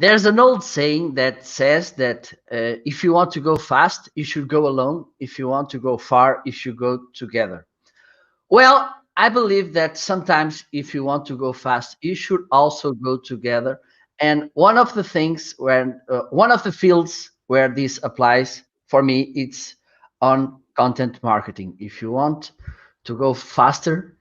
there's an old saying that says that if you want to go fast, you should go alone. If you want to go far, you should go together. Well, I believe that sometimes if you want to go fast, you should also go together. And one of the fields where this applies for me, it's on content marketing. If you want to go faster,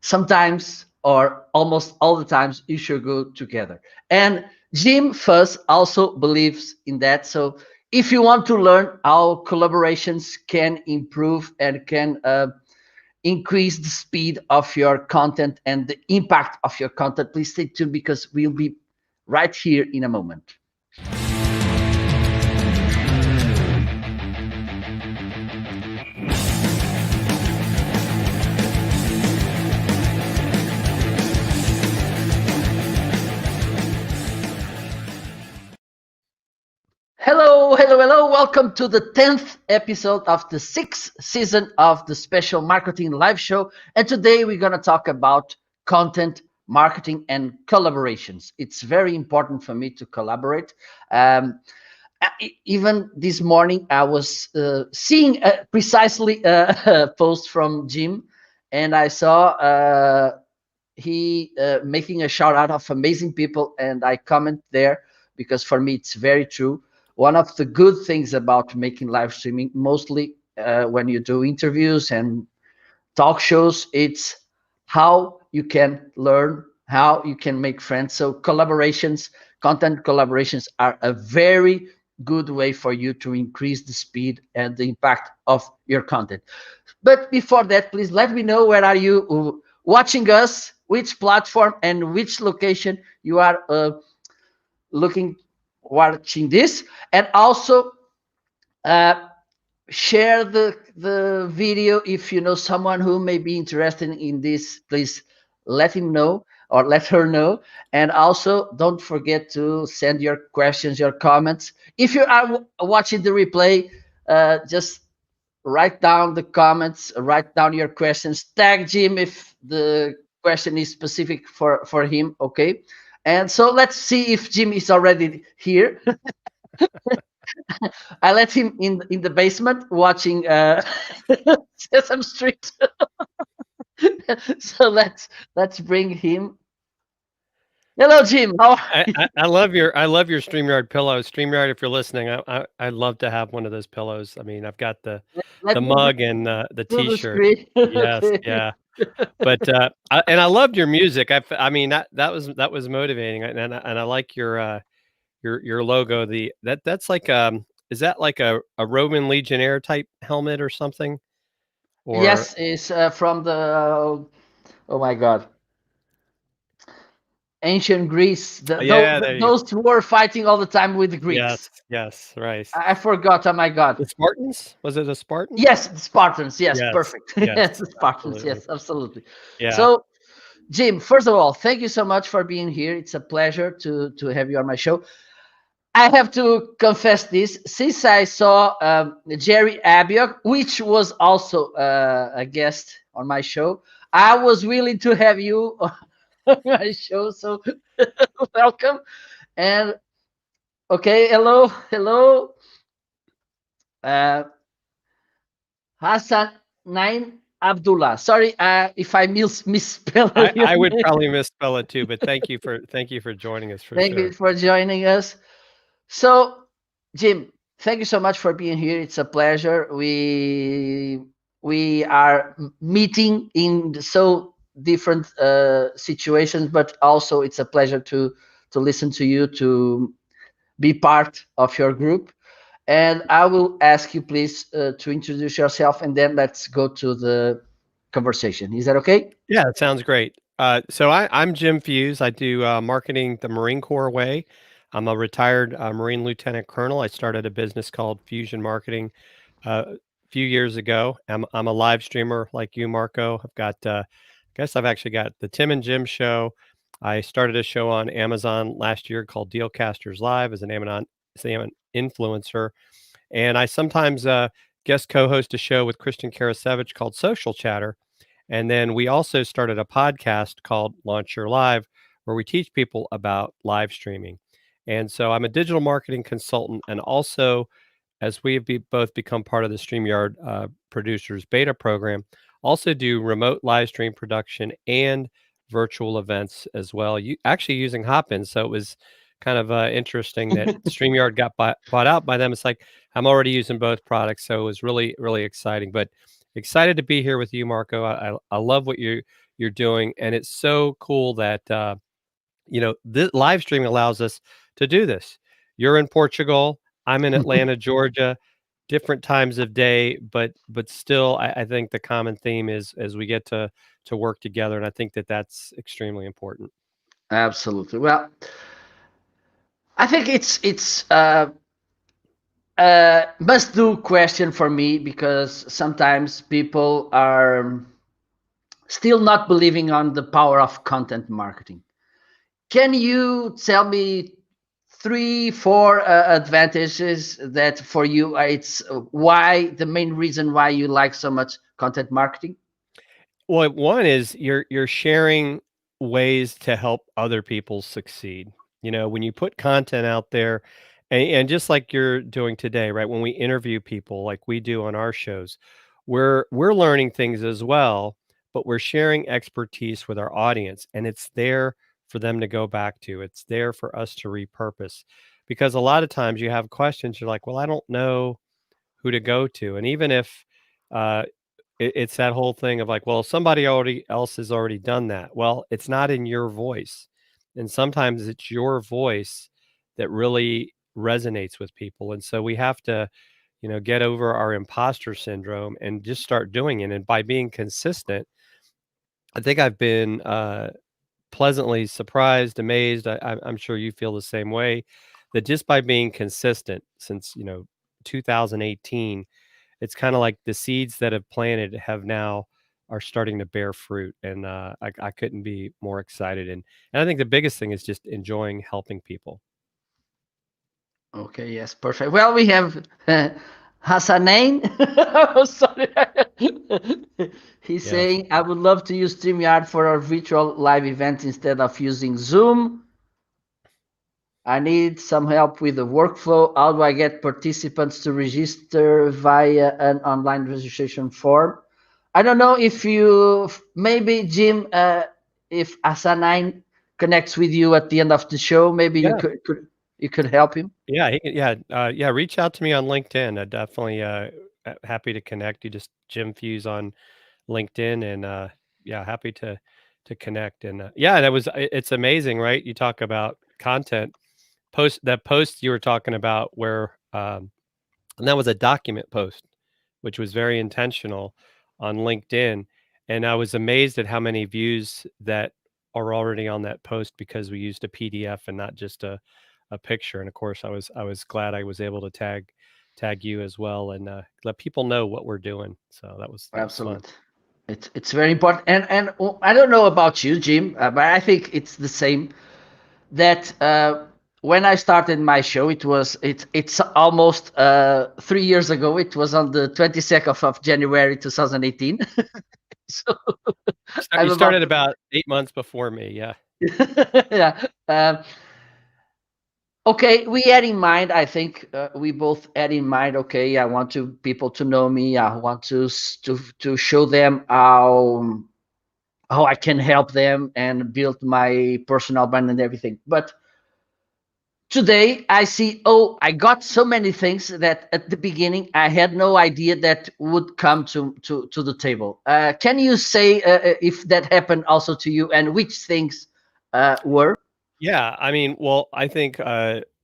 sometimes or almost all the times you should go together. And Jim Fuss also believes in that. So if you want to learn how collaborations can improve and can increase the speed of your content and the impact of your content, please stay tuned because we'll be right here in a moment. Hello, hello, hello. Welcome to the 10th episode of the 6th season of the Special Marketing Live Show. And today we're going to talk about content marketing and collaborations. It's very important for me to collaborate. Even this morning, I was seeing precisely a post from Jim, and I saw he making a shout out of amazing people, and I comment there because for me it's very true. One of the good things about making live streaming, mostly when you do interviews and talk shows, it's how you can learn, how you can make friends. So collaborations, content collaborations are a very good way for you to increase the speed and the impact of your content. But before that, please let me know where are you watching us, which platform and which location you are watching this, and also share the video. If you know someone who may be interested in this, please let him know or let her know. And also don't forget to send your questions, your comments. If you are watching the replay, just write down the comments, write down your questions, tag Jim if the question is specific for him. Okay. And so let's see if Jim is already here. I let him in the basement watching Sesame Street. So let's bring him. Hello, Jim. I love your StreamYard pillow. StreamYard, if you're listening, I'd love to have one of those pillows. I mean, I've got the Let me mug and the do the T-shirt. screen. Yes, Okay. yeah. But I loved your music. I mean that was motivating, and I like your logo. That's like is that like a Roman legionnaire type helmet or something? Or Yes, it's from the oh my God, ancient Greece. yeah, there you Those who were fighting all the time with the yes, Greeks. yes, right. I forgot. Oh my God. The Spartans? Was it a Spartan? Yes, the Spartans. Yes, Yes, perfect. yes, Yes, the Spartans. absolutely. Yes, absolutely. Yeah. So, Jim, first of all, thank you so much for being here. It's a pleasure to have you on my show. I have to confess this. Since I saw Jerry Abiok, which was also a guest on my show, I was willing to have you on my show. So, welcome. And okay, hello, hello, uh, Hassan Nain Abdullah. Sorry if I misspelled your I would name. probably misspell it too, but thank you for joining us for Thank you sure. for joining us. So, Jim, thank you so much for being here. It's a pleasure. We are meeting in so different situations, but also it's a pleasure to listen to you, to be part of your group. And I will ask you, please, to introduce yourself, and then let's go to the conversation. Is that okay? Yeah, it sounds great. So I'm Jim Fuhs. I do marketing the Marine Corps way. I'm a retired Marine Lieutenant Colonel. I started a business called Fusion Marketing a few years ago. I'm a live streamer like you, Marco. I've got, I guess I've actually got the Tim and Jim show. I started a show on Amazon last year called Dealcasters Live as an Amazon influencer. And I sometimes guest co-host a show with Christian Karasevich called Social Chatter. And then we also started a podcast called Launch Your Live, where we teach people about live streaming. And so I'm a digital marketing consultant, and also as we have both become part of the StreamYard producers beta program, also do remote live stream production and virtual events as well. You actually using Hopin, so it was kind of interesting that StreamYard got bought out by them. It's like I'm already using both products, so it was really exciting. But excited to be here with you, Marco. I love what you're doing, and it's so cool that this live streaming allows us to do this. You're in Portugal, I'm in Atlanta, Georgia, different times of day, but still, I think the common theme is as we get to work together, and I think that that's extremely important. Absolutely. Well, I think it's must do question for me because sometimes people are still not believing on the power of content marketing. Can you tell me three, four advantages that for you it's why the main reason why you like so much content marketing? Well, one is you're sharing ways to help other people succeed. When you put content out there, and just like you're doing today, right? When we interview people like we do on our shows, we're learning things as well, but we're sharing expertise with our audience, and it's there for them to go back to. It's there for us to repurpose. Because a lot of times you have questions, you're like, well, I don't know who to go to. And even if uh, it's that whole thing of like, well, somebody already else has already done that. Well, it's not in your voice. And sometimes it's your voice that really resonates with people. And so we have to, get over our imposter syndrome and just start doing it. And by being consistent, I think I've been pleasantly surprised, amazed. I'm sure you feel the same way that just by being consistent since, 2018, it's kinda like the seeds that have planted have now are starting to bear fruit, and, I couldn't be more excited, and I think the biggest thing is just enjoying helping people. Okay, yes, perfect. Well, we have Hassanain. Oh, sorry. He's Yes. saying, I would love to use StreamYard for our virtual live event instead of using Zoom. I need some help with the workflow. How do I get participants to register via an online registration form? I don't know if you, maybe Jim, if Hassanain connects with you at the end of the show, maybe you Yeah. could help him. Yeah, reach out to me on LinkedIn. I definitely, happy to connect. You just Jim Fuse on LinkedIn, and, yeah, happy to connect, and, yeah, it's amazing, right? You talk about content. Post you were talking about where, and that was a document post, which was very intentional on LinkedIn. And I was amazed at how many views that are already on that post because we used a PDF and not just a picture. And of course, I was glad I was able to tag you as well, and let people know what we're doing. So that was fun. Absolutely. It's very important. And I don't know about you, Jim, but I think it's the same. That when I started my show, it's almost 3 years ago. It was on the 22nd of January 2018. So I'm You about started about 8 months before me. Yeah. yeah. Okay, we had in mind. I think we both had in mind. Okay, I want to people to know me. I want to show them how I can help them and build my personal brand and everything. But today I see, oh, I got so many things that at the beginning I had no idea that would come to the table. Can you say if that happened also to you and which things were? Yeah, I mean, well, I think,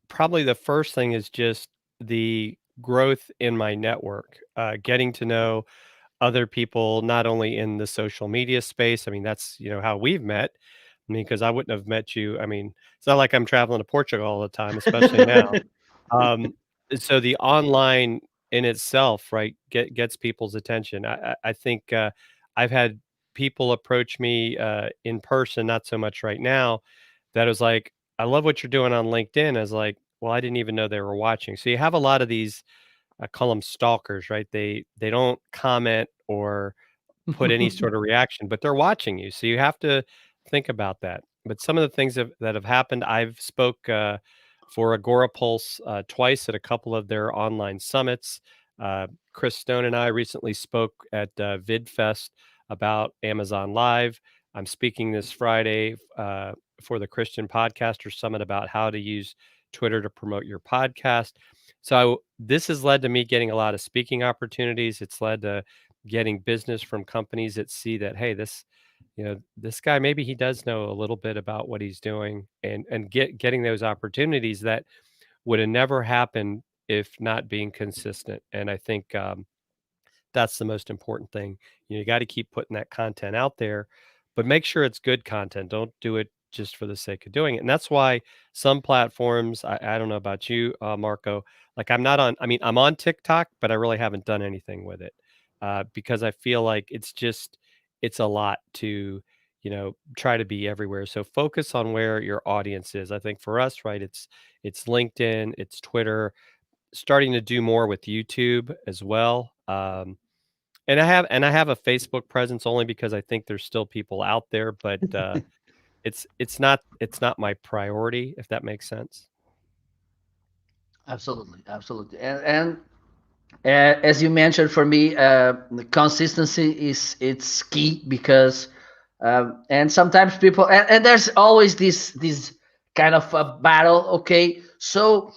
probably the first thing is just the growth in my network, getting to know other people, not only in the social media space. I mean, that's, how we've met. I mean, because I wouldn't have met you. I mean, it's not like I'm traveling to Portugal all the time, especially now. Um, so the online in itself, right, gets people's attention. I think, I've had people approach me, in person, not so much right now, that was like, "I love what you're doing on LinkedIn." I was like, "Well, I didn't even know they were watching." So you have a lot of these, I call them stalkers, right? They don't comment or put any sort of reaction, but they're watching you. So you have to think about that. But some of the things that have happened, I've spoke, for Agora Pulse twice at a couple of their online summits. Chris Stone and I recently spoke at VidFest about Amazon Live. I'm speaking this Friday for the Christian Podcaster Summit about how to use Twitter to promote your podcast. So this has led to me getting a lot of speaking opportunities. It's led to getting business from companies that see that, hey, this guy, maybe he does know a little bit about what he's doing, and getting those opportunities that would have never happened if not being consistent. And I think that's the most important thing. You got to keep putting that content out there, but make sure it's good content. Don't do it just for the sake of doing it. And that's why some platforms, I don't know about you, Marco, like I'm not on, I mean, I'm on TikTok, but I really haven't done anything with it because I feel like it's a lot to, try to be everywhere. So focus on where your audience is. I think for us, right, it's LinkedIn, it's Twitter, starting to do more with YouTube as well. And I have a Facebook presence only because I think there's still people out there, but it's not my priority, if that makes sense. Absolutely, absolutely. And as you mentioned, for me, the consistency is it's key because and sometimes people and there's always this kind of a battle. Okay, so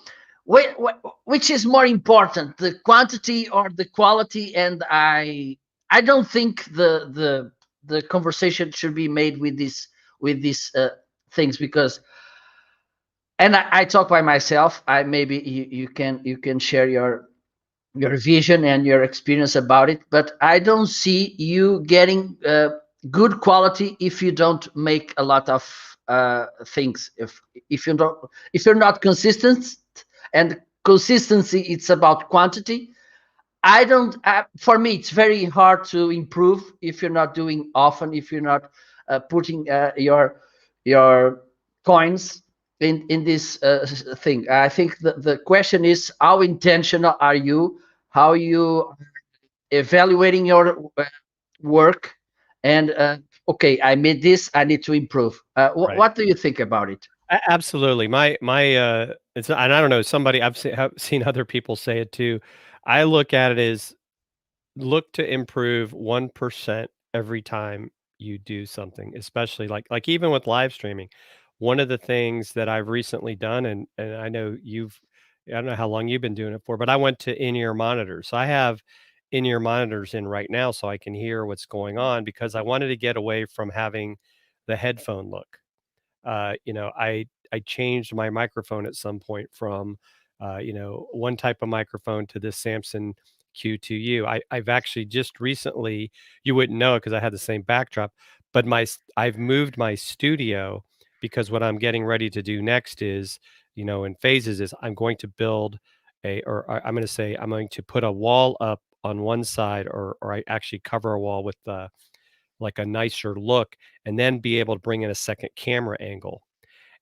which is more important, the quantity or the quality? And I don't think the conversation should be made with these things, because and I talk by myself. I maybe you can share your vision and your experience about it, but I don't see you getting good quality if you don't make a lot of things. If you don't, if you're not consistent, and consistency, it's about quantity. I don't. For me, it's very hard to improve if you're not doing often. If you're not putting your coins in this thing. I think the question is, how intentional are you? How you evaluating your work? And okay, I made this. I need to improve. Right. What do you think about it? Absolutely. It's, and I don't know, somebody have seen other people say it too. I look at it as look to improve 1% every time you do something, especially like even with live streaming. One of the things that I've recently done, and I know I don't know how long you've been doing it for, but I went to in-ear monitors. So I have in-ear monitors in right now so I can hear what's going on because I wanted to get away from having the headphone look. I changed my microphone at some point from, one type of microphone to this Samson Q2U. I've actually just recently, you wouldn't know it because I had the same backdrop, but I've moved my studio because what I'm getting ready to do next is, in phases is I'm going to build I'm going to say I'm going to put a wall up on one side, or I actually cover a wall with like a nicer look, and then be able to bring in a second camera angle.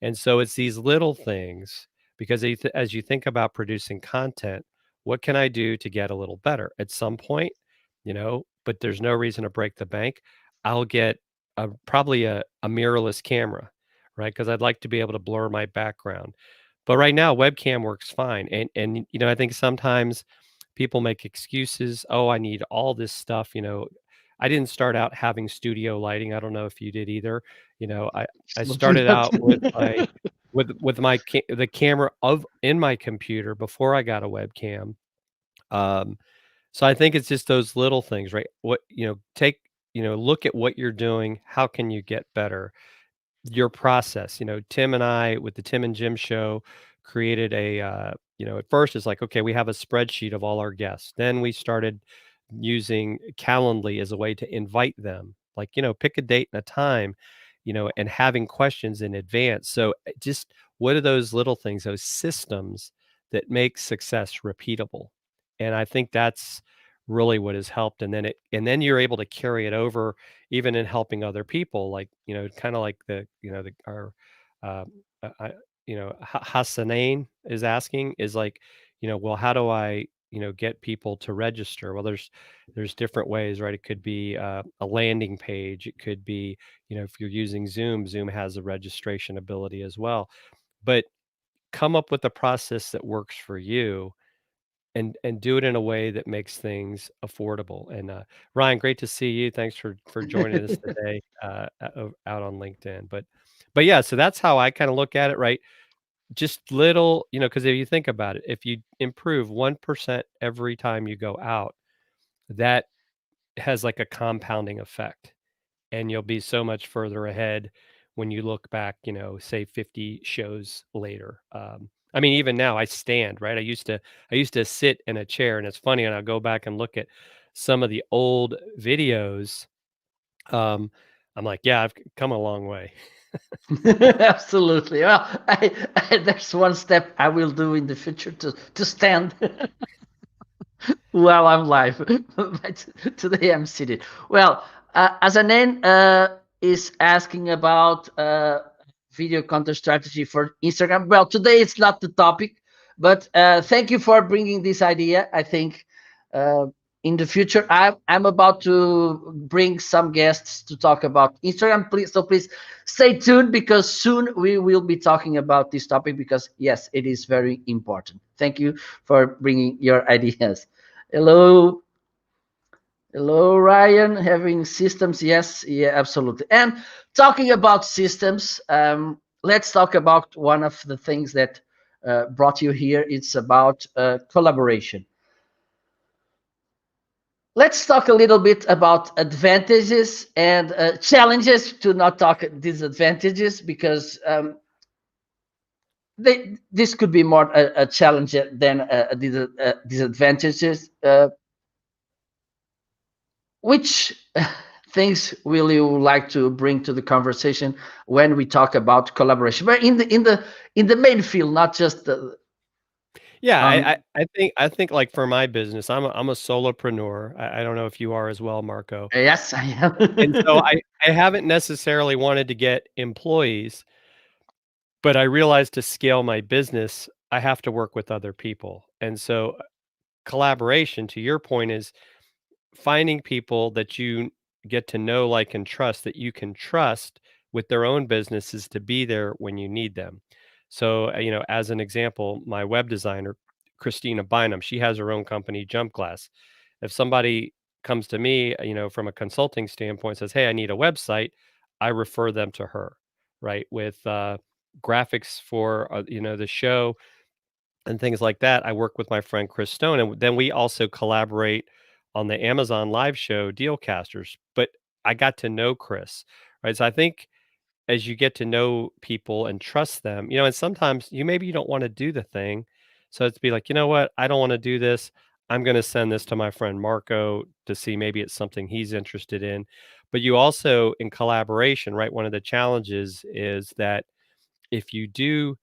And so it's these little things because as you think about producing content, what can I do to get a little better? At some point, but there's no reason to break the bank. I'll get probably a mirrorless camera, right? Because I'd like to be able to blur my background. But right now, webcam works fine. And I think sometimes people make excuses. Oh, I need all this stuff. I didn't start out having studio lighting. I don't know if you did either. I Absolutely started not. out with my the camera of in my computer before I got a webcam. Um, so I think it's just those little things, right? Look at what you're doing. How can you get better? Your process. Tim and I with the Tim and Jim show created at first it's like, okay, we have a spreadsheet of all our guests. Then we started using Calendly as a way to invite them. Like, pick a date and a time, and having questions in advance. So just what are those little things, those systems that make success repeatable? And I think that's really what has helped. And then you're able to carry it over even in helping other people, like, kind of like our, uh, I, Hassanain is asking is like, well, how do I, get people to register? Well, there's different ways, right? It could be a landing page. It could be, if you're using Zoom has a registration ability as well. But come up with a process that works for you and do it in a way that makes things affordable. And Ryan, great to see you. Thanks for joining us today out on LinkedIn. But yeah, so that's how I kind of look at it, right? Just little, because if you think about it, if you improve 1% every time you go out, that has like a compounding effect, and you'll be so much further ahead when you look back, say 50 shows later. I mean, even now I stand, right? I used to sit in a chair, and it's funny, and I'll go back and look at some of the old videos. Um, I'm like, yeah, I've come a long way. Absolutely. Well, there's one step I will do in the future to stand while I'm live. But today I'm seated. Well, as an end is asking about video content strategy for Instagram. Well, today it's not the topic, but thank you for bringing this idea. I think uh, in the future I'm about to bring some guests to talk about Instagram. Please stay tuned because soon we will be talking about this topic because yes, it is very important. Thank you for bringing your ideas. Hello, hello, Ryan. Having systems, yes, yeah, absolutely. And talking about systems, let's talk about one of the things that brought you here. It's about collaboration. Let's talk a little bit about advantages and challenges. To not talk disadvantages because this could be more a challenge than disadvantages. Which things will you like to bring to the conversation when we talk about collaboration, but in the main field, not just Yeah, I, I on. I think I think like for my business, I'm a solopreneur. I don't know if you are as well, Marco. Yes, I And so am. I haven't necessarily wanted to get employees, but I realized to scale my business, I have to work with other people. And so collaboration, to your point, is finding people that you get to know, like, and trust, that you can trust with their own businesses to be there when you need them. So, as an example, my web designer, Christina Bynum, she has her own company, Jump Glass. If somebody comes to me, from a consulting standpoint, says, "Hey, I need a website," I refer them to her, right? With graphics for the show and things like that, I work with my friend Chris Stone, and then we also collaborate on the Amazon Live show Dealcasters. But I got to know Chris, right? So I think as you get to know people and trust them, and sometimes maybe you don't want to do the thing, so it's be like, you know what, I don't want to do this. I'm going to send this to my friend Marco to see maybe it's something he's interested in. But you also, in collaboration, right? One of the challenges is that if you do,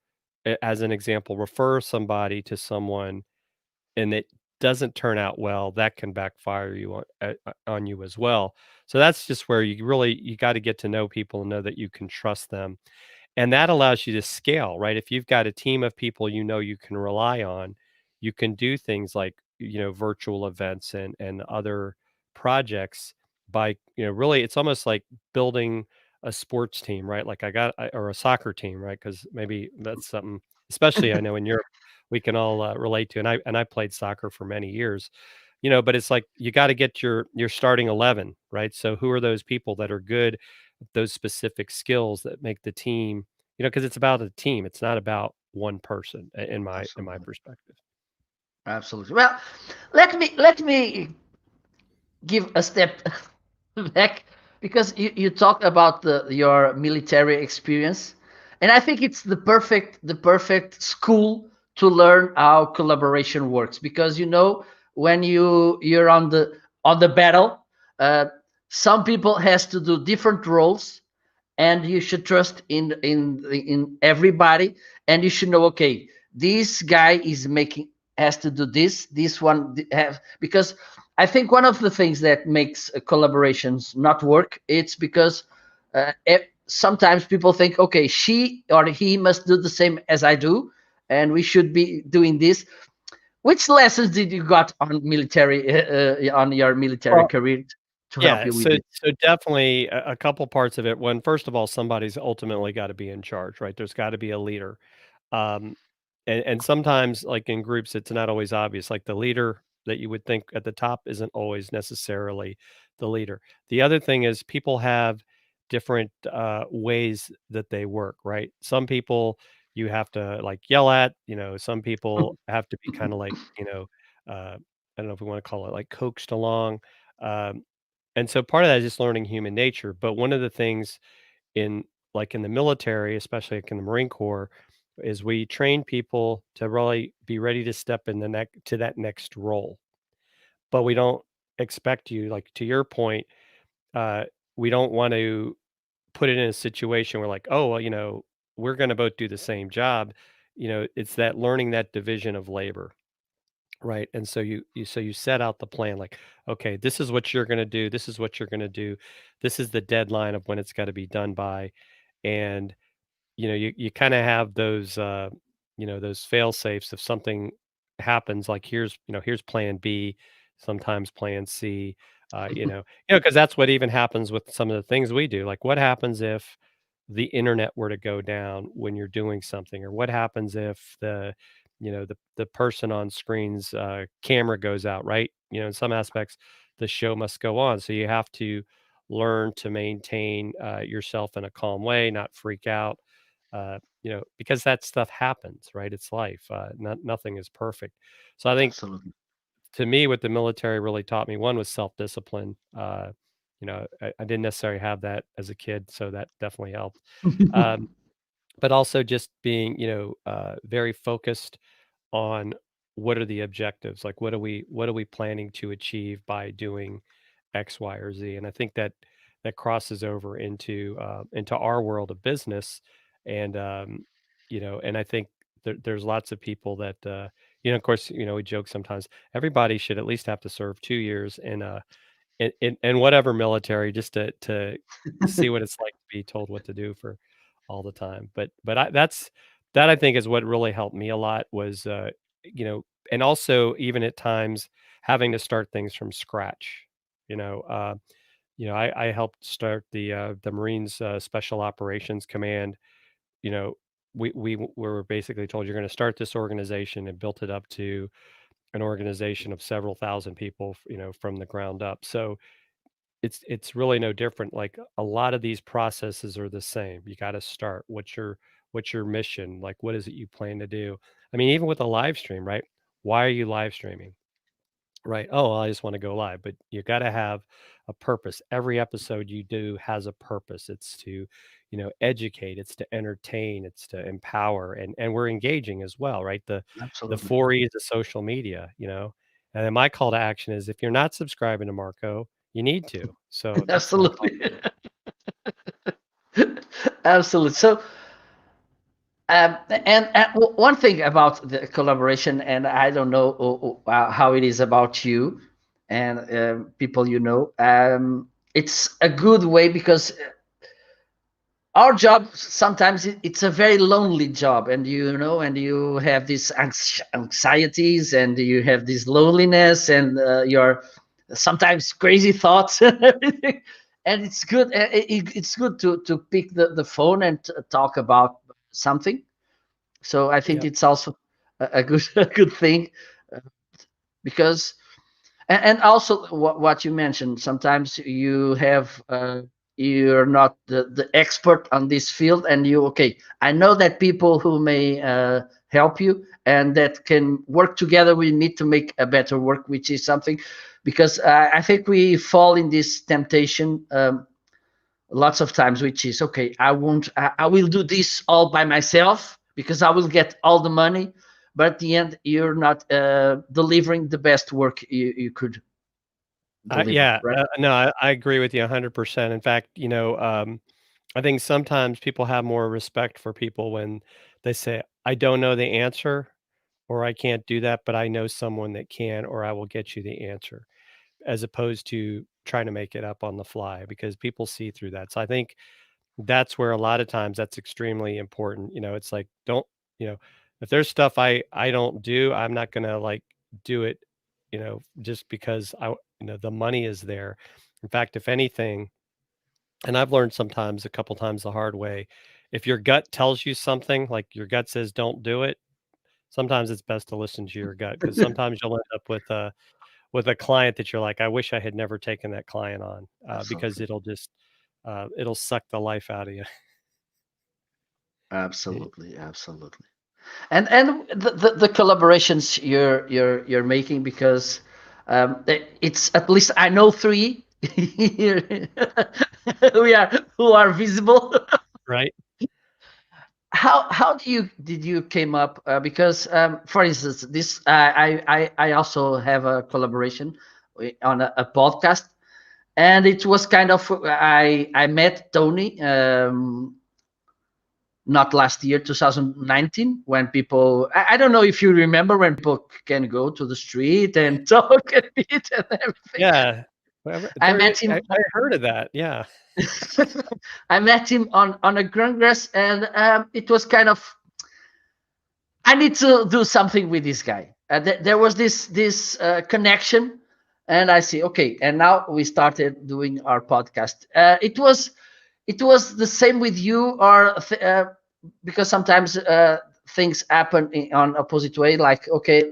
as an example, refer somebody to someone and it doesn't turn out well, that can backfire on you as well. So that's just where you got to get to know people and know that you can trust them, and that allows you to scale, right? If you've got a team of people you can rely on, you can do things like, virtual events and other projects by, really it's almost like building a sports team, right? Like or a soccer team, right? Because maybe that's something, especially I know in Europe, we can all relate to. And I played soccer for many years, but it's like you got to get your starting 11, right? So who are those people that are good, those specific skills that make the team, because it's about a team. It's not about one person in my Absolutely, perspective. absolutely. Well, let me give a step back because you talked about your military experience, and I think it's the perfect school to learn how collaboration works because when you're on the battle, uh, some people has to do different roles, and you should trust in everybody, and you should know, okay, this guy is making has to do this one have, because I think one of the things that makes collaborations not work, it's because sometimes people think, okay, she or he must do the same as I do, and we should be doing this. Which lessons did you got on your military Well, career to help yeah, you with so this? so definitely a couple parts of it. When first of all, somebody's ultimately got to be in charge, right? There's got to be a leader. and sometimes, like, in groups, it's not always obvious, like, the leader that you would think at the top isn't always necessarily the leader. The other thing is people have different, ways that they work, right? Some people you have to, like, yell at, some people have to be kinda like, I don't know if we wanna call it, like, coaxed along, um, and so part of that is just learning human nature, but one of the things in in the military, especially like in the Marine Corps, is we train people to really be ready to step in the next to that next role. But we don't expect you, like to your point, uh, we don't want to put it in a situation where like, oh, well, we're going to both do the same job. It's that learning that division of labor, right? And so you set out the plan, like, okay, this is what you're going to do. This is what you're going to do. This is the deadline of when it's got to be done by, and you kinda have those, those fail safes if something happens, like, here's plan B, sometimes plan C, because that's what even happens with some of the things we do, like, what happens if the internet were to go down when you're doing something? Or what happens if the person on screen's, camera goes out, right? In some aspects, the show must go on, so you have to learn to maintain, yourself in a calm way, not freak out, because that stuff happens, right? It's life. Nothing is perfect. So I think Absolutely. to me, what the military really taught me, one was self discipline. I didn't necessarily have that as a kid, so that definitely helped. Um, but also just being, very focused on what are the objectives, like what are we planning to achieve by doing X, Y, or Z, and I think that crosses over into our world of business, and and I think there's lots of people that of course, we joke sometimes everybody should at least have to serve 2 years in whatever military just to see what it's like to be told what to do for all the time. But that I think is what really helped me a lot was, and also even at times having to start things from scratch. You know, uh, I helped start the Marines Special Operations Command. You know, we were basically told you're going to start this organization and built it up to an organization of several thousand people, from the ground up. So it's really no different, like, a lot of these processes are the same. You gotta start. What's your mission? Like, what is it you plan to do? I mean, even with a live stream, right? Why are you live streaming? Right. Oh, well, I just wanna go live, but you gotta have a purpose. Every episode you do has a purpose. It's to, educate, it's to entertain, it's to empower, and we're engaging as well, right? The Absolutely. 4 E's of social media, And then my call to action is if you're not subscribing to Marco, you need to. So that's my call. Absolutely. Absolutely. So, one thing about the collaboration, and I don't know how it is about you and people you know. It's a good way because our job sometimes it's a very lonely job, and and you have these anxieties, and you have this loneliness, and your sometimes crazy thoughts and everything. And it's good. It's good to pick the phone and talk about something. So I think Yep. it's also a good a good thing, uh, because and also what you mentioned, sometimes you have you're not the expert on this field, and you okay, I know that people who may help you and that can work together with me to make a better work, which is something, because I think we fall in this temptation lots of times, which is okay, I will do this all by myself because I will get all the money, but at the end you're not delivering the best work you could deliver, Yeah, right? no, I agree with you 100%. In fact, I think sometimes people have more respect for people when they say, "I don't know the answer," or "I can't do that, but I know someone that can," or "I will get you the answer," as opposed to trying to make it up on the fly because people see through that. So I think that's where a lot of times that's extremely important. It's like, don't, you know, if there's stuff I don't do, I'm not gonna like do it, just because the money is there. In fact, if anything, and I've learned sometimes a couple times the hard way, if your gut tells you something, like your gut says don't do it, sometimes it's best to listen to your gut because sometimes you'll end up with a client that you're like, I wish I had never taken that client on because Absolutely. it'll suck the life out of you. Absolutely. Absolutely. And the collaborations you're making, because it's at least I know three here who are visible. Right. How do you did you came up, because for instance, this I also have a collaboration on a podcast, and it was kind of I met Tony, not last year, 2019, when people, I don't know if you remember, when people can go to the street and talk a bit and everything. Yeah. Whatever. I met I, him. I heard of that. Yeah. I met him on a congress, and it was kind of, I need to do something with this guy. There was this connection, and I see, okay, and now we started doing our podcast. It was the same with you, or because sometimes things happen on opposite way. Like, okay,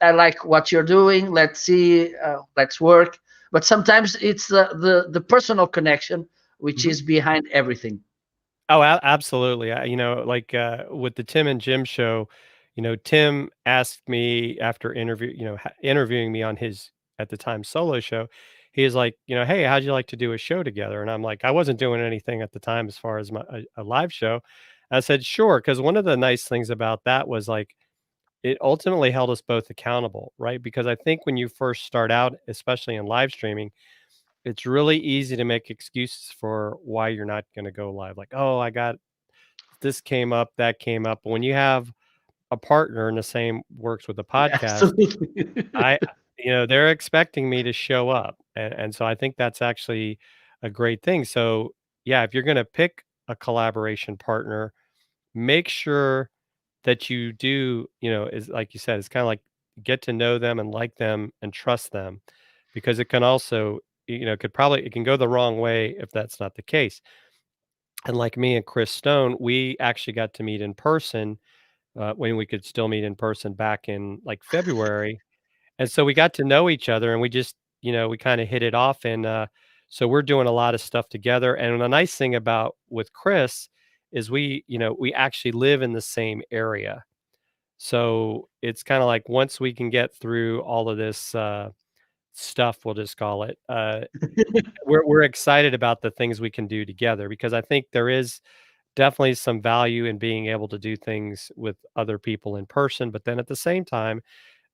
I like what you're doing. Let's see, let's work. But sometimes it's the personal connection which Mhm. is behind everything. Oh, absolutely. Like with the Tim and Jim show, Tim asked me after interviewing me on his at the time solo show. He was like, hey, how'd you like to do a show together? And I'm like, I wasn't doing anything at the time as far as a live show. I said, sure, because one of the nice things about that was like it ultimately held us both accountable, right? Because I think when you first start out, especially in live streaming, it's really easy to make excuses for why you're not going to go live. Like, oh, I got this came up, that came up. But when you have a partner and the same works with the Yeah, podcast, absolutely. I they're expecting me to show up. And so I think that's actually a great thing. So yeah, if you're gonna pick a collaboration partner, make sure that you do, is like you said, it's kind of like get to know them and like them and trust them because it can also, it can go the wrong way if that's not the case. And like me and Chris Stone, we actually got to meet in person when we could still meet in person back in like February. And so we got to know each other and we just, we kind of hit it off. And so we're doing a lot of stuff together. And the nice thing about with Chris is we actually live in the same area. So it's kind of like once we can get through all of this stuff, we'll just call it, we're excited about the things we can do together because I think there is definitely some value in being able to do things with other people in person. But then at the same time,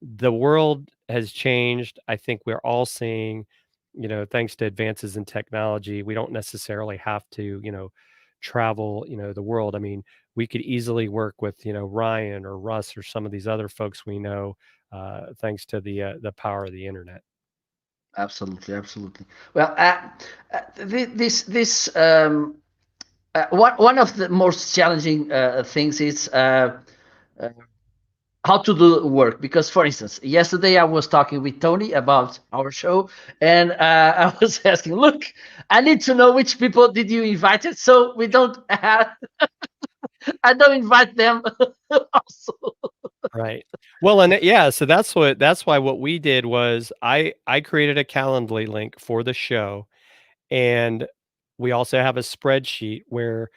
the world has changed. I think we're all seeing, thanks to advances in technology, we don't necessarily have to, travel, the world. I mean, we could easily work with, Ryan or Russ or some of these other folks we know, thanks to the power of the internet. Absolutely, absolutely. Well, this one of the most challenging things is uh, how to do work. Because, for instance, yesterday I was talking with Tony about our show, and I was asking, look, I need to know which people did you invite it, so we don't have, I don't invite them also. Right. Well, and yeah, so that's why what we did was I created a Calendly link for the show, and we also have a spreadsheet where,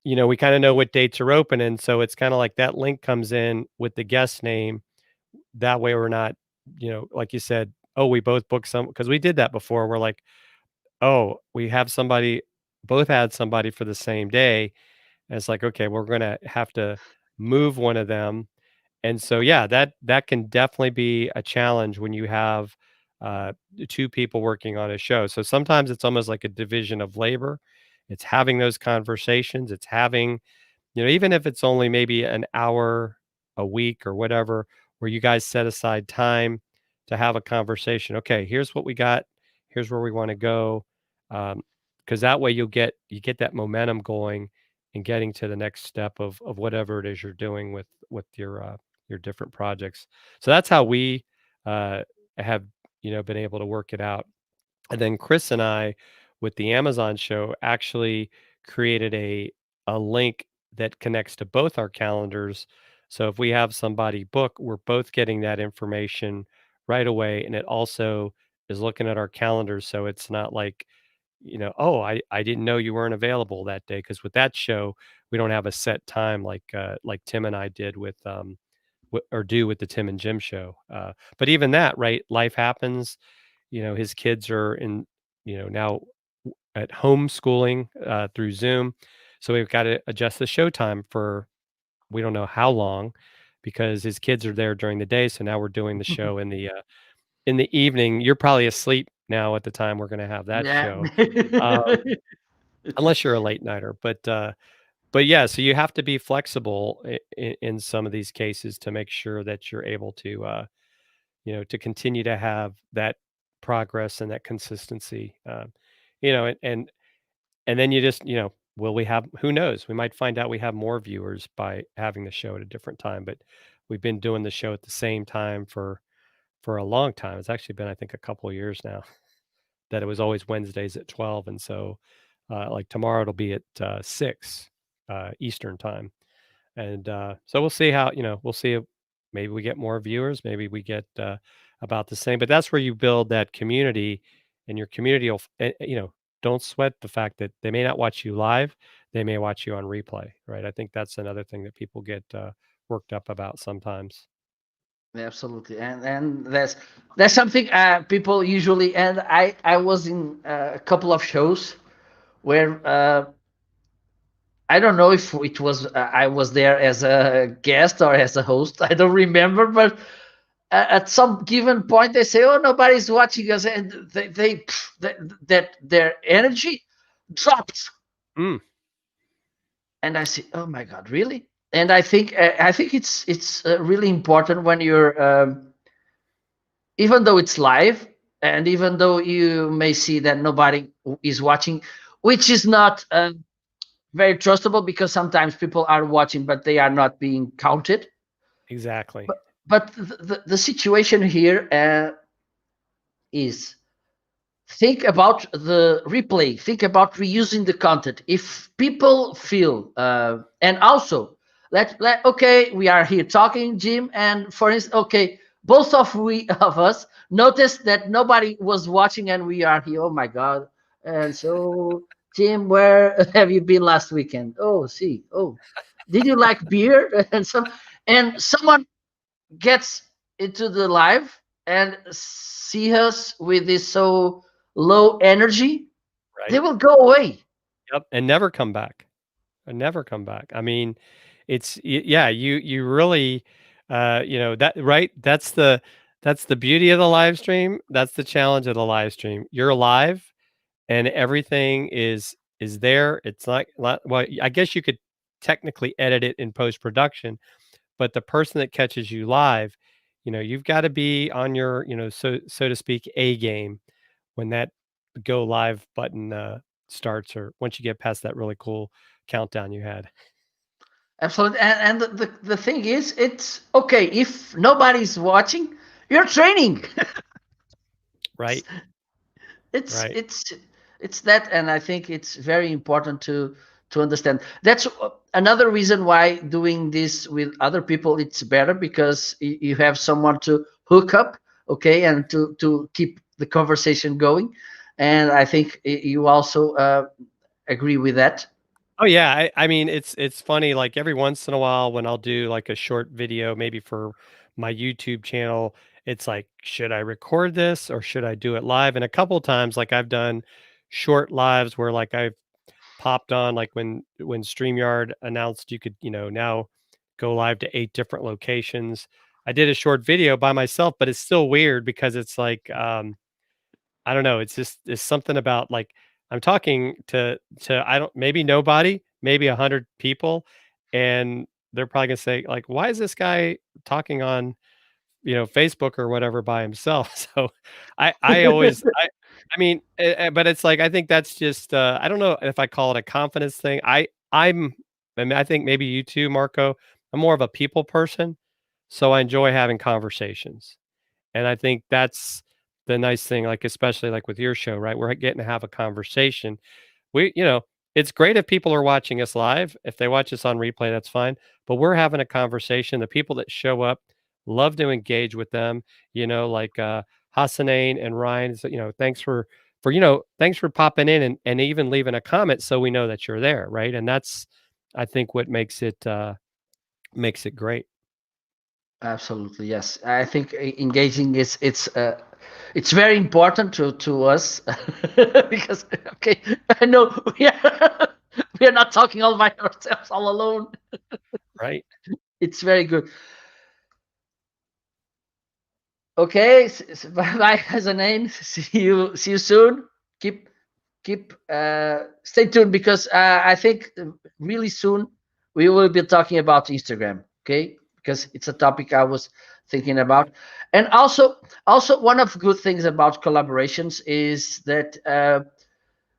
we kinda know what dates are open, and so it's kinda like that link comes in with the guest name. That way we're not, like you said, "Oh, we both booked some," because we did that before. We're like, "Oh, we have somebody both had somebody for the same day," and it's like, "Okay, we're gonna have to move one of them." And so, yeah, that can definitely be a challenge when you have, uh, 2 people working on a show. So sometimes it's almost like a division of labor. It's having those conversations, it's having, even if it's only maybe an hour a week or whatever, where you guys set aside time to have a conversation. Okay, here's what we got. Here's where we want to go. Because that way you get that momentum going and getting to the next step of whatever it is you're doing with your different projects. So that's how we uh, have been able to work it out. And then Chris and I, with the Amazon show, actually created a link that connects to both our calendars So if we have somebody book, we're both getting that information right away, and it also is looking at our calendars, so it's not like, "Oh, I didn't know you weren't available that day." Because with that show, we don't have a set time like Tim and I did with, or do with the Tim and Jim show. But even that, right? Life happens. His kids are now at homeschooling through Zoom, so we've got to adjust the show time for we don't know how long because his kids are there during the day. So now we're doing the show in the evening. You're probably asleep now at the time we're going to have that Yeah. show, unless you're a late nighter. But yeah, so you have to be flexible in some of these cases to make sure that you're able to to continue to have that progress and that consistency. You know, and, and and then you just will we have who knows? We might find out we have more viewers by having the show at a different time. But we've been doing the show at the same time for a long time. It's actually been I think a couple of years now that it was always Wednesdays at 12, and so like tomorrow it'll be at 6 Eastern time. And, so we'll see how we'll see if maybe we get more viewers, maybe we get, about the same, but that's where you build that community, and your community will don't sweat the fact that they may not watch you live, they may watch you on replay, right? I think that's another thing that people get, worked up about sometimes. Absolutely, and that's something people usually. And I was in a couple of shows where I don't know if it was I was there as a guest or as a host. I don't remember, but at some given point they say, "Oh, nobody's watching us," and that their energy dropped. Mm, And I say, "Oh my God, really?" And I think it's really important when you're even though it's live, and even though you may see that nobody is watching, which is not very trustable, because sometimes people are watching but they are not being counted. exactly. But the situation here is, think about the replay, think about reusing the content. If people feel and also let okay, we are here talking, Jim, and for instance, okay, both of us noticed that nobody was watching and we are here. Oh my God. And so, Jim, where have you been last weekend? Oh, see, oh, did you like beer? And someone gets into the live and see us with this so low energy, they Right. will go away. Yep, and never come back. And never come back. I mean, yeah, you really, that right? That's the beauty of the live stream. That's the challenge of the live stream. You're live and everything is there. It's not well, I guess you could technically edit it in post-production, but the person that catches you live, you've got to be on your, so to speak, A game when that go live button starts, or once you get past that really cool countdown you had. Absolutely. And the thing is, it's okay if nobody's watching, you're training. Right, it's right. it's it's that. And I think it's very important to understand. That's another reason why doing this with other people it's better, because you have someone to hook up, okay, and to keep the conversation going. And I think you also agree with that. Oh yeah, I mean it's funny, like every once in a while when I'll do like a short video maybe for my YouTube channel, it's like, should I record this or should I do it live? And a couple times like I've done short lives where like I've popped on like when StreamYard announced you could, now go live to 8 different locations. I did a short video by myself, but it's still weird because it's like I don't know, it's something about, like, I'm talking to I don't maybe nobody, maybe 100 people, and they're probably gonna say, like, "Why is this guy talking on, Facebook or whatever by himself?" So, I always I mean, but it's like, I think that's just, I don't know if I call it a confidence thing. I mean, I think maybe you too, Marco. I'm more of a people person, so I enjoy having conversations. And I think that's the nice thing, like, especially like with your show, right? We're getting to have a conversation. We, it's great if people are watching us live. If they watch us on replay, that's fine. But we're having a conversation. The people that show up love to engage with them. Like Hassanein and Ryan. So, thanks thanks for popping in and even leaving a comment so we know that you're there, right? And that's, I think, what makes it great. Absolutely, yes. I think engaging is it's very important to us because okay, I know we are not talking all by ourselves all alone. Right. It's very good. Okay, bye bye as a name. See you soon. Keep stay tuned because I think really soon we will be talking about Instagram. Okay, because it's a topic I was thinking about, and also one of the good things about collaborations is that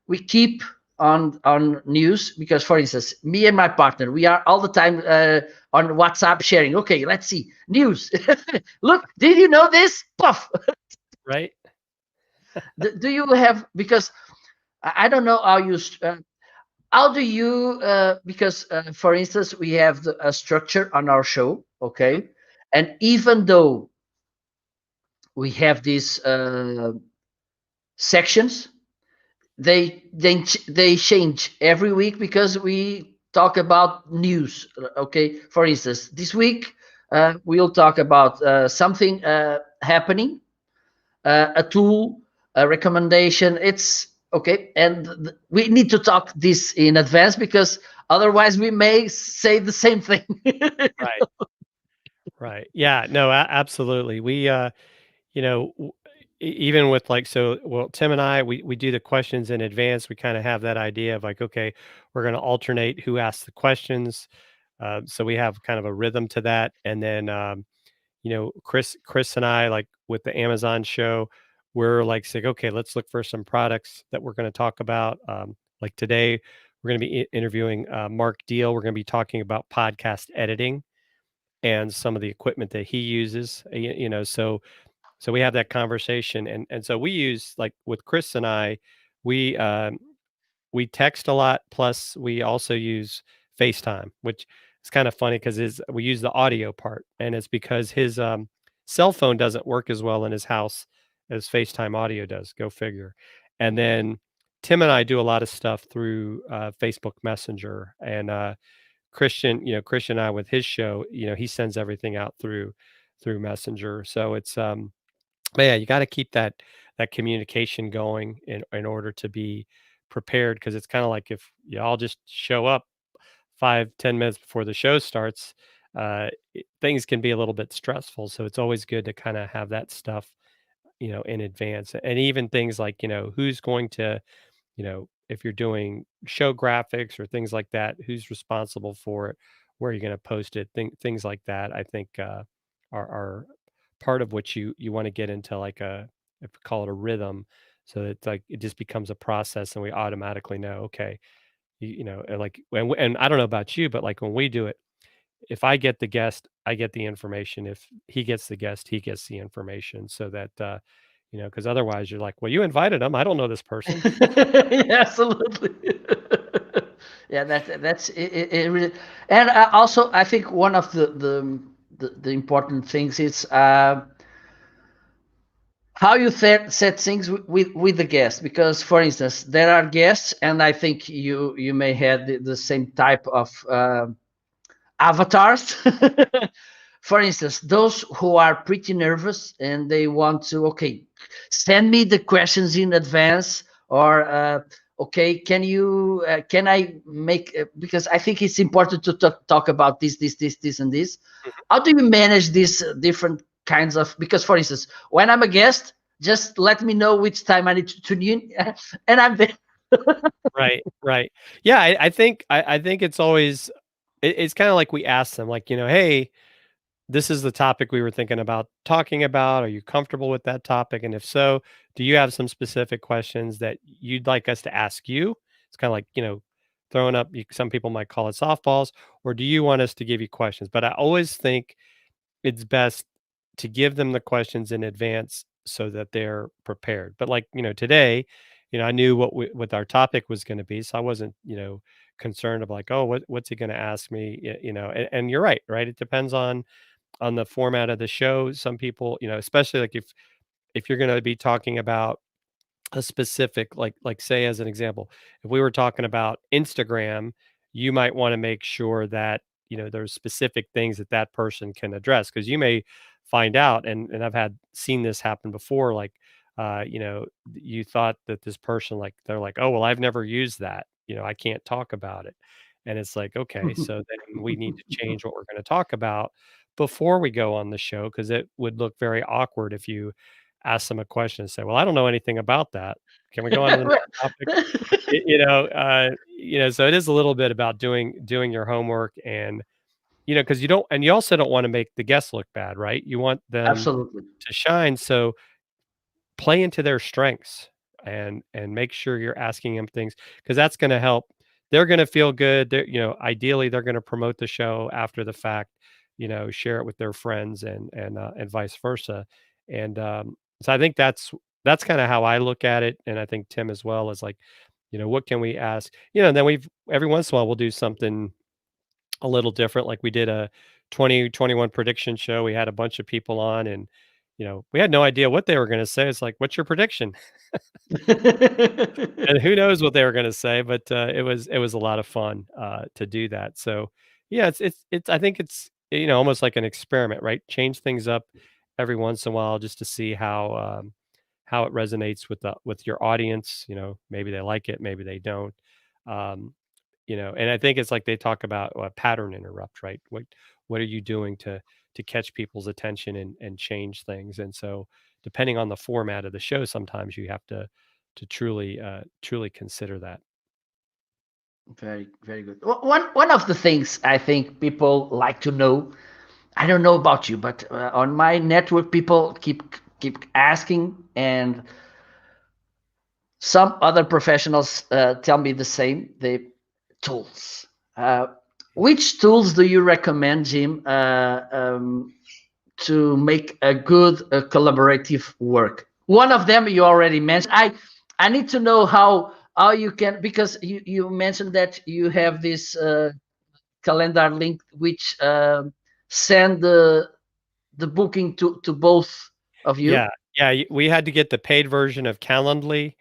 we keep on news because, for instance, me and my partner, we are all the time on WhatsApp sharing. Okay, let's see news. Look, did you know this? Puff. Right. Do you have, because I don't know how do you because for instance we have a structure on our show, Mhm. okay, and even though we have these sections, they change every week because we talk about news. Okay, for instance, this week we'll talk about something happening, a tool, a recommendation. It's okay, and we need to talk this in advance because otherwise we may say the same thing. Right. Right. Yeah. No, absolutely. We, you know, w- even with like, so, well, Tim and I, we do the questions in advance. We kind of have that idea of like, okay, we're going to alternate who asks the questions. So we have kind of a rhythm to that. And then, Chris and I, like with the Amazon show, we're like saying, okay, let's look for some products that we're going to talk about. Like today, we're going to be interviewing Mark Deal. We're going to be talking about podcast editing and some of the equipment that he uses. So we have that conversation, and so we use, like with Chris and I, we we text a lot. Plus, we also use FaceTime, which is kind of funny because we use the audio part, and it's because his cell phone doesn't work as well in his house as FaceTime audio does. Go figure. And then Tim and I do a lot of stuff through Facebook Messenger, and Christian and I with his show, he sends everything out through Messenger. So it's but yeah, you got to keep that communication going in order to be prepared, because it's kind of like if you all just show up 5-10 minutes before the show starts, things can be a little bit stressful. So it's always good to kind of have that stuff, in advance, and even things like, who's going to, if you're doing show graphics or things like that, who's responsible for it, where you're going to post it, things like that. I think are part of what you want to get into, like if we call it a rhythm, so that like it just becomes a process, and we automatically know, okay, and like and I don't know about you, but like when we do it, if I get the guest, I get the information. If he gets the guest, he gets the information, so that because otherwise you're like, well, you invited him. I don't know this person. Yeah, absolutely. Yeah, that's it really, and also I think one of the important things is how you set things with the guest, because for instance there are guests, and I think you may have the same type of avatars. For instance, those who are pretty nervous and they want to, okay, send me the questions in advance, or okay, can I make because I think it's important to talk about this and this. How do you manage these different kinds of, because for instance when I'm a guest, just let me know which time I need to tune in, and I'm there. Right, right. Yeah, I think it's always it's kind of like we ask them, like, hey, this is the topic we were thinking about talking about. Are you comfortable with that topic? And if so, do you have some specific questions that you'd like us to ask you? It's kind of like, throwing up, some people might call it softballs, or do you want us to give you questions? But I always think it's best to give them the questions in advance so that they're prepared. But like, today, I knew what our topic was going to be, so I wasn't, concerned of like, oh, what's he going to ask me, and you're right, right? It depends on the format of the show. Some people, especially like if you're going to be talking about a specific, like say as an example, if we were talking about Instagram, you might want to make sure that there's specific things that that person can address, because you may find out, and I've had seen this happen before, like you thought that this person, like they're like, oh well, I've never used that, I can't talk about it. And it's like, okay, so then we need to change what we're going to talk about before we go on the show, because it would look very awkward if you ask them a question and say, "Well, I don't know anything about that. Can we go on to the next topic?" So it is a little bit about doing your homework, and, because you don't, and you also don't wanna make the guests look bad, right? You want them Absolutely. to shine, so play into their strengths, and make sure you're asking them things, because that's gonna help. They're gonna feel good. Ideally, they're gonna promote the show after the fact, share it with their friends, and vice versa. And, so I think that's kinda how I look at it, and I think Tim as well is like, what can we ask? And then we've every once in a while, we'll do something a little different, like we did a 2021 prediction show. We had a bunch of people on, and, we had no idea what they were gonna say. It's like, "What's your prediction?" And who knows what they were gonna say, but, it was a lot of fun, to do that. So, yeah, it's I think it's, almost like an experiment, right? Change things up every once in a while just to see how it resonates with your audience. Maybe they like it, maybe they don't. Um, and I think it's like they talk about a pattern interrupt, right? What are you doing to catch people's attention, and change things? And so, depending on the format of the show, sometimes you have to truly consider that. Very, very good. One of the things I think people like to know, I don't know about you, but on my network, people keep asking, and some other professionals tell me the same. The tools. Uh, which tools do you recommend, Jim, to make a good collaborative work? One of them you already mentioned. I need to know how you can, because you mentioned that you have this calendar link which send the booking to both of Yeah, you. yeah, we had to get the paid version of Calendly.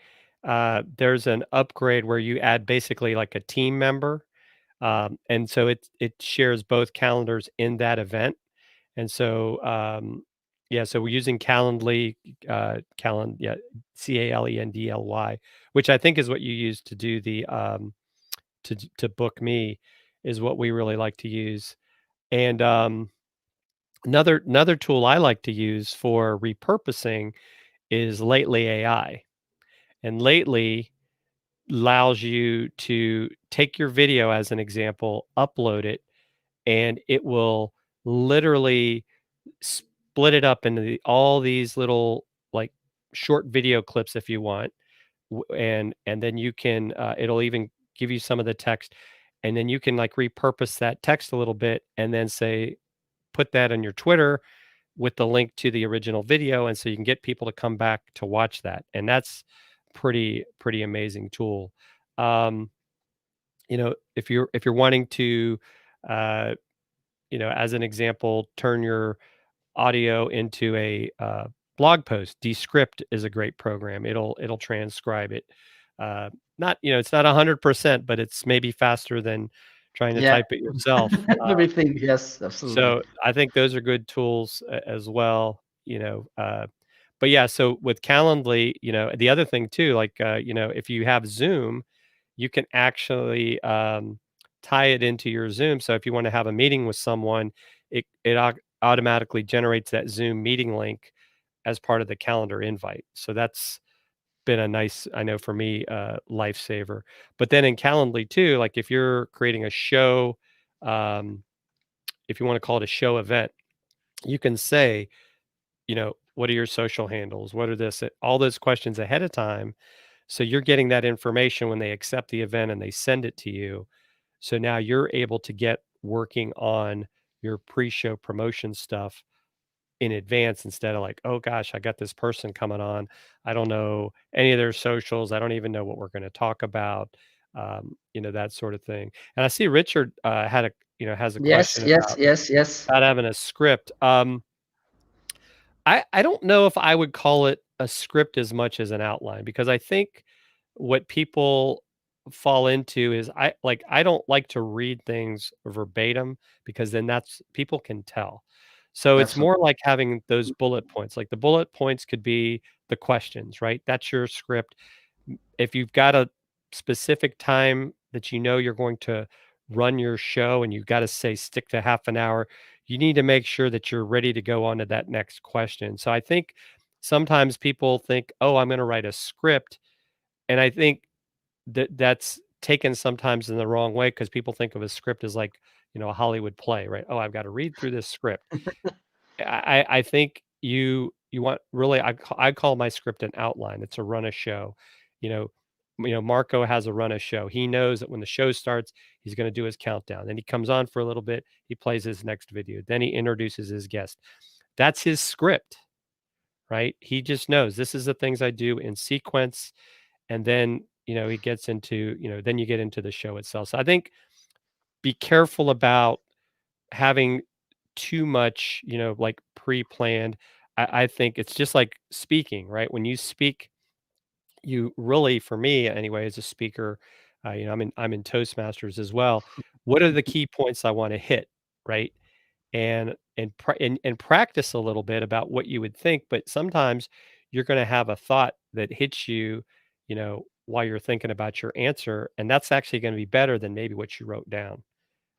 There's an upgrade where you add basically like a team member, and so it shares both calendars in that event. And so, yeah, so we're using Calendly, yeah, Calendly, which I think is what you use to do the, to book me, is what we really like to use. And, another tool I like to use for repurposing is Lately AI. And Lately allows you to take your video as an example, upload it, and it will literally split it up into all these little, like, short video clips if you want, and then you can, it'll even give you some of the text, and then you can, like, repurpose that text a little bit, and then say, put that on your Twitter with the link to the original video, and so you can get people to come back to watch that. And that's pretty amazing tool. um if you're wanting to, uh as an example, turn your audio into a, blog post, Descript is a great program. It'll transcribe it. Not, it's not 100%, but it's maybe faster than trying to Yeah. type it yourself. Everything. Yes, absolutely. So I think those are good tools, as well. But yeah, so with Calendly, the other thing too, like, if you have Zoom, you can actually, tie it into your Zoom. So if you want to have a meeting with someone, it automatically generates that Zoom meeting link as part of the calendar invite. So that's been a nice, I know for me, lifesaver. But then in Calendly too, like if you're creating a show, um, if you want to call it a show event, you can say, what are your social handles? What are this? All those questions ahead of time. So you're getting that information when they accept the event and they send it to you. So now you're able to get working on your pre-show promotion stuff in advance instead of like, oh gosh, I got this person coming on. I don't know any of their socials. I don't even know what we're going to talk about. That sort of thing. And I see Richard had a has a Yes, question yes, yes, yes. about having a script. I don't know if I would call it a script as much as an outline because I think what people fall into is I don't like to read things verbatim because then that's people can tell. So it's Absolutely. more like having those bullet points. Like the bullet points could be the questions, right? That's your script. If you've got a specific time that you know you're going to run your show and you've got to say stick to half an hour, you need to make sure that you're ready to go on to that next question. So I think sometimes people think, "Oh, I'm going to write a script." And I think that's taken sometimes in the wrong way because people think of a script as like, a Hollywood play, right? Oh, I've got to read through this script. I think you want really I call my script an outline. It's a run a show. You know, Marco has a run a show. He knows that when the show starts, he's going to do his countdown. Then he comes on for a little bit. He plays his next video. Then he introduces his guest. That's his script, right? He just knows this is the things I do in sequence, and then he gets into then you get into the show itself. So I think be careful about having too much, like pre-planned. I think it's just like speaking, right? When you speak, you really, for me anyway, as a speaker, I'm in Toastmasters as well. What are the key points I want to hit, right? And practice a little bit about what you would think, but sometimes you're going to have a thought that hits you, while you're thinking about your answer, and that's actually going to be better than maybe what you wrote down.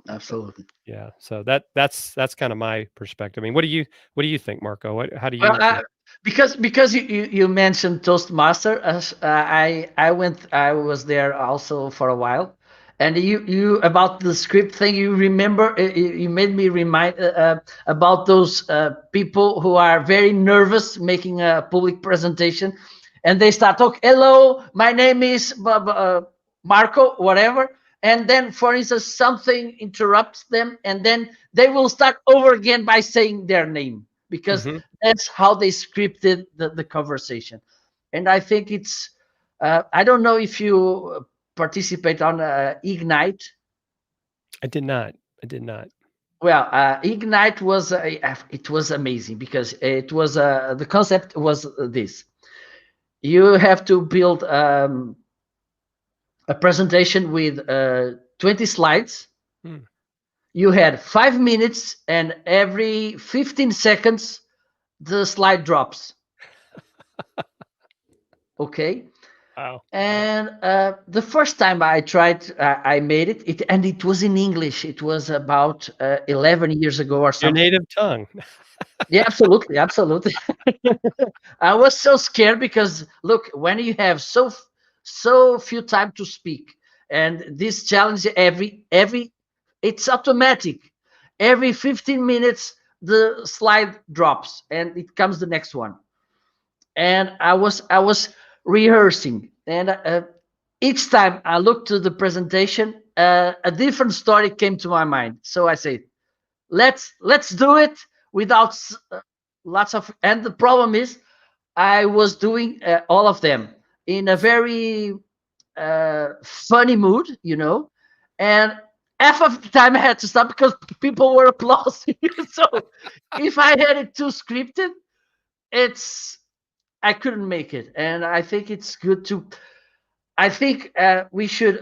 Absolutely. Yeah, so that's kind of my perspective. I mean, what do you think, Marco? How do Well, you feel? because you mentioned Toastmaster, I was there also for a while, and you about the script thing. You remember you made me remind about those people who are very nervous making a public presentation, and they start talk. Hello, my name is Marco, whatever, and then for instance something interrupts them, and then they will start over again by saying their name because Mhm. that's how they scripted the conversation. And I think it's I don't know if you participate on Ignite. I did not. I did not. Well, Ignite was it was amazing because it was the concept was this: you have to build a presentation with 20 slides. Hmm. You had 5 minutes, and every 15 seconds the slide drops. Okay. Wow. And the first time I tried, I made it, and it was in English. It was about 11 years ago or Your something. native tongue. Yeah, absolutely, absolutely. I was so scared because look, when you have so few time to speak, and this challenge every it's automatic. Every 15 minutes the slide drops and it comes the next one. And I was rehearsing, and each time I looked to the presentation, a different story came to my mind. So I said, let's do it without lots of. And the problem is, I was doing all of them in a very funny mood, and half of the time I had to stop because people were applauding. So if I had it too scripted, it's I couldn't make it, and I think it's good to. I think we should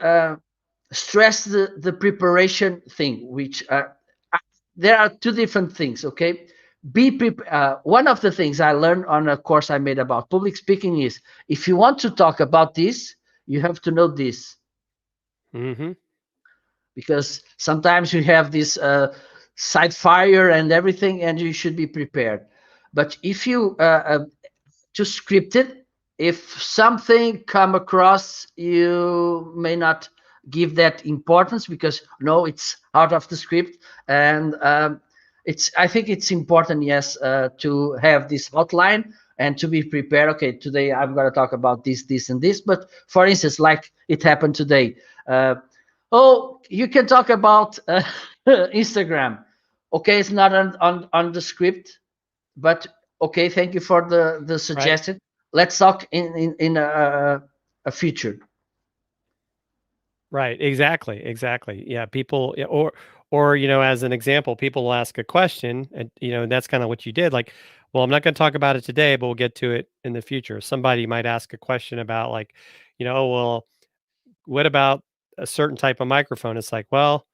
stress the preparation thing, which there are two different things. Okay, one of the things I learned on a course I made about public speaking is if you want to talk about this, you have to know this, Mhm. because sometimes you have this side fire and everything, and you should be prepared. But if you to script it, if something come across, you may not give that importance because no, it's out of the script. And it's I think it's important, yes, to have this outline and to be prepared. Okay, today I'm going to talk about this and this. But for instance, like it happened today, uh, oh, you can talk about Instagram. Okay, it's not on the script, but okay, thank you for the right? suggestion. Let's talk in a future. Right, exactly, exactly. Yeah, people yeah, or, as an example, people will ask a question and, that's kinda what you did, like, "Well, I'm not gonna talk about it today, but we'll get to it in the future." Somebody might ask a question about, like, "Oh, well, what about a certain type of microphone?" It's like, "Well,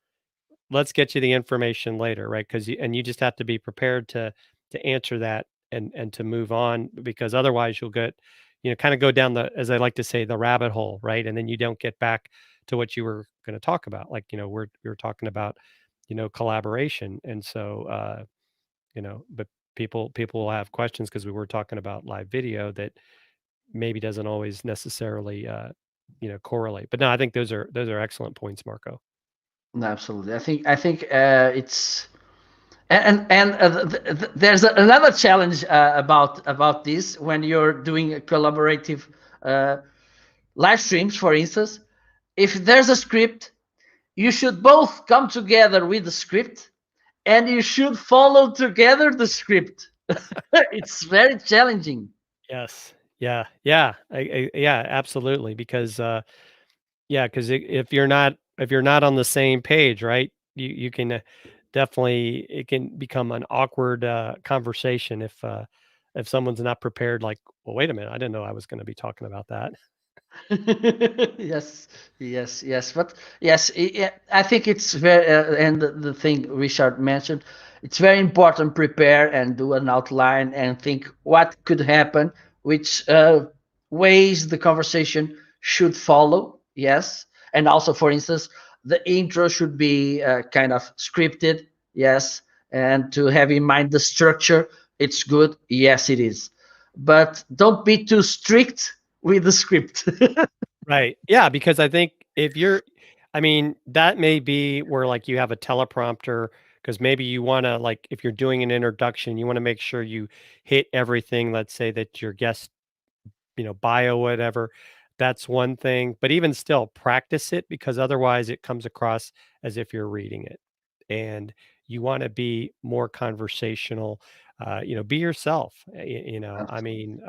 let's get you the information later," right? Because you just have to be prepared to answer that and to move on because otherwise you'll get, kind of go down the, as I like to say, the rabbit hole, right? And then you don't get back to what you were going to talk about. Like, we were talking about, collaboration. And so, but people will have questions because we were talking about live video that maybe doesn't always necessarily, correlate. But no, I think those are excellent points, Marco. No, absolutely. I think it's there's another challenge about this when you're doing a collaborative uh, live streams, for instance. If there's a script, you should both come together with the script, and you should follow together the script. It's very challenging. Yes. Yeah. Yeah. Yeah, absolutely. Because yeah, because if you're not on the same page, right? You can definitely it can become an awkward conversation if someone's not prepared. Like, well, wait a minute, I didn't know I was going to be talking about that. Yes, yes. But yes, I think it's very, and the thing Richard mentioned, it's very important prepare and do an outline and think what could happen, which ways the conversation should follow. Yes, and also, for instance, the intro should be kind of scripted. Yes, and to have in mind the structure, it's good. Yes, it is, but don't be too strict with the script. Right. Yeah, because I think I mean, that may be where like you have a teleprompter because maybe you want to like if you're doing an introduction, you want to make sure you hit everything. Let's say that your guest bio, whatever. That's one thing. But even still, practice it because otherwise it comes across as if you're reading it. And you want to be more conversational. Be yourself. I mean,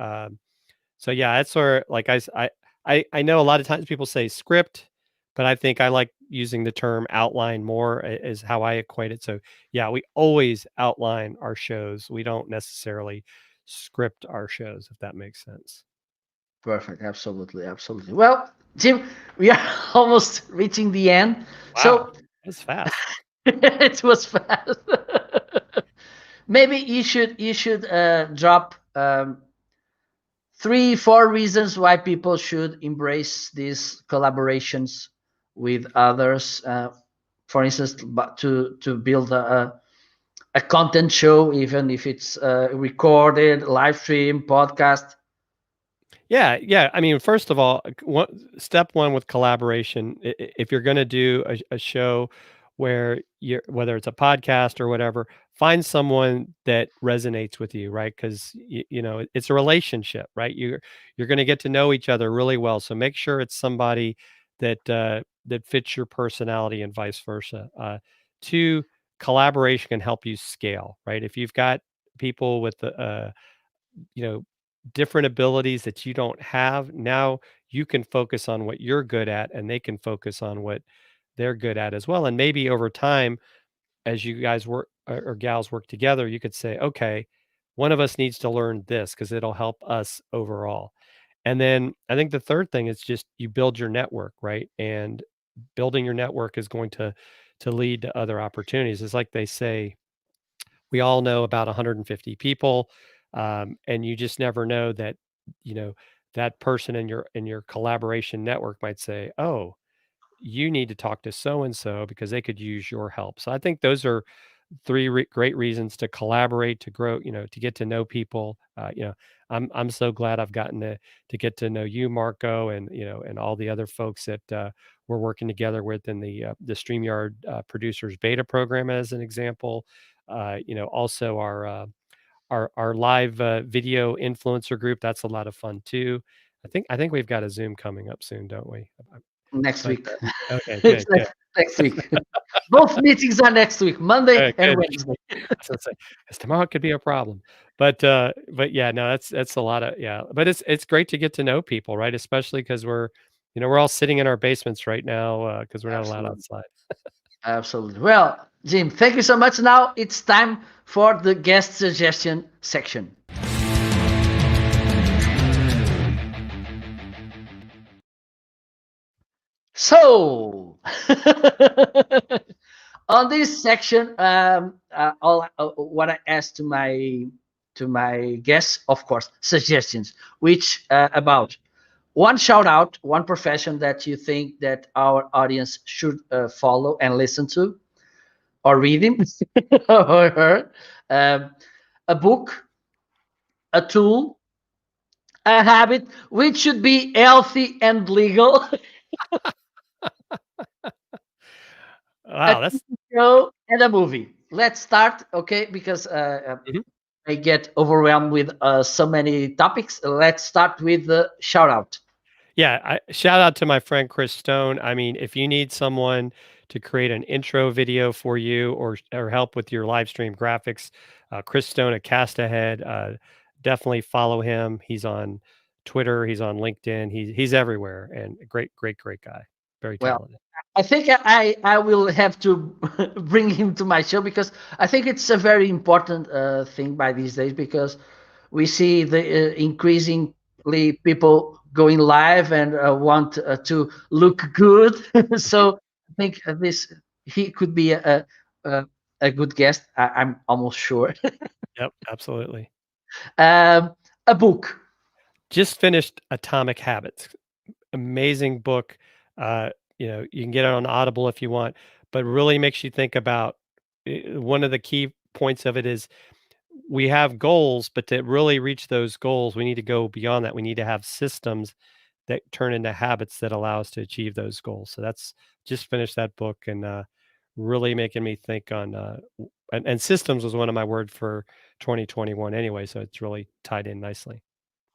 so yeah, that's sort of like I know a lot of times people say script, but I think I like using the term outline more is how I equate it. So yeah, we always outline our shows. We don't necessarily script our shows, if that makes sense. Perfect. Absolutely. Absolutely. Well, Jim, we are almost reaching the end. Wow, So that's fast. it was fast. Maybe you should drop 3, 4 reasons why people should embrace these collaborations with others. For instance, but to build a content show, even if it's recorded, live stream, podcast. Yeah, yeah. I mean, first of all, step one with collaboration, if you're going to do a show where whether it's a podcast or whatever, find someone that resonates with you, right? Because it's a relationship, right? You're going to get to know each other really well. So make sure it's somebody that fits your personality and vice versa. Two, collaboration can help you scale, right? If you've got people with you know, different abilities that you don't have. Now you can focus on what you're good at and they can focus on what they're good at as well. And maybe over time, as you guys work or gals work together, you could say, okay, one of us needs to learn this because it'll help us overall. And then I think the third thing is just you build your network, right? And building your network is going to lead to other opportunities. It's like they say, we all know about 150 people, and you just never know that you know that person in your collaboration network might say, "Oh, you need to talk to so and so because they could use your help." So I think those are three great reasons to collaborate, to grow, to get to know people. I'm so glad I've gotten to get to know you, Marco, and and all the other folks that we're working together with in the Streamyard producers beta program, as an example. Also our live video influencer group. That's a lot of fun too. I think we've got a Zoom coming up soon, don't we? Next But week. okay, It's good, good. Next week. Both meetings are next week, Monday and Good. Wednesday. So it's like, 'cause tomorrow could be a problem. But yeah, no, that's a lot of yeah. But it's great to get to know people, right? Especially because we're all sitting in our basements right now because we're not allowed Absolutely. outside. Absolutely. Well, Jim, thank you so much. Now it's time for the guest suggestion section. So, on this section, what I asked to my guests, of course, suggestions, which about one shout out, one profession that you think that our audience should follow and listen to, or read him, or her, um, a book, a tool, a habit, which should be healthy and legal, a Wow, that's TV show, and a movie. Let's start, okay? Because mhm. I get overwhelmed with so many topics. Let's start with the shout out. Yeah, shout out to my friend Chris Stone. I mean, if you need someone to create an intro video for you or help with your live stream graphics, Chris Stone at Cast Ahead, definitely follow him. He's on Twitter, he's on LinkedIn, he's everywhere, and a great guy, very Well, talented. I think I will have to bring him to my show because I think it's a very important thing by these days because we see the increasingly people going live and want to look good. So I think this he could be a good guest. I'm almost sure. Yep, absolutely. A book. Just finished Atomic Habits. Amazing book. Uh, you can get it on Audible if you want, but really makes you think about one of the key points of it is we have goals, but to really reach those goals, we need to go beyond that. We need to have systems that turn into habits that allow us to achieve those goals. So that's just finished that book and really making me think on and systems was one of my words for 2021 anyway. So it's really tied in nicely.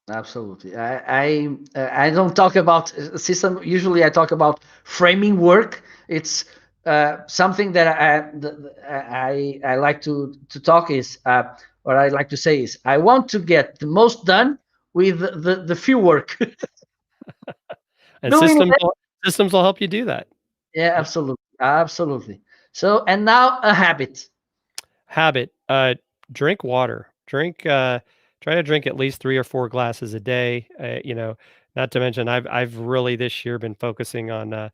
Absolutely. I don't talk about system. Usually, I talk about framing work. It's something that I like to talk is what I like to say is I want to get the most done with the few work. And Doing systems less. systems will help you do that. Yeah, Yep. absolutely, absolutely. So and now a habit. Habit, drink water. Try to drink at least 3 or 4 glasses a day, not to mention I've really this year been focusing on,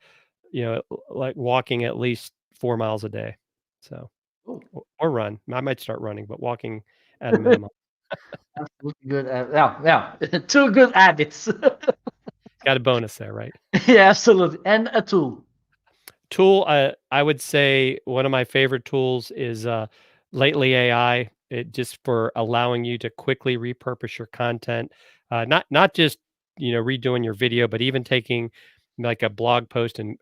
like walking at least 4 miles a day. So, Oh, or run. I might start running, but walking at a minimum. absolutely good. Yeah, two good habits. Got a bonus there, right? Yeah, absolutely, and a tool. Tool, I would say one of my favorite tools is, Lately AI, it just for allowing you to quickly repurpose your content, not just, redoing your video, but even taking, like, a blog post and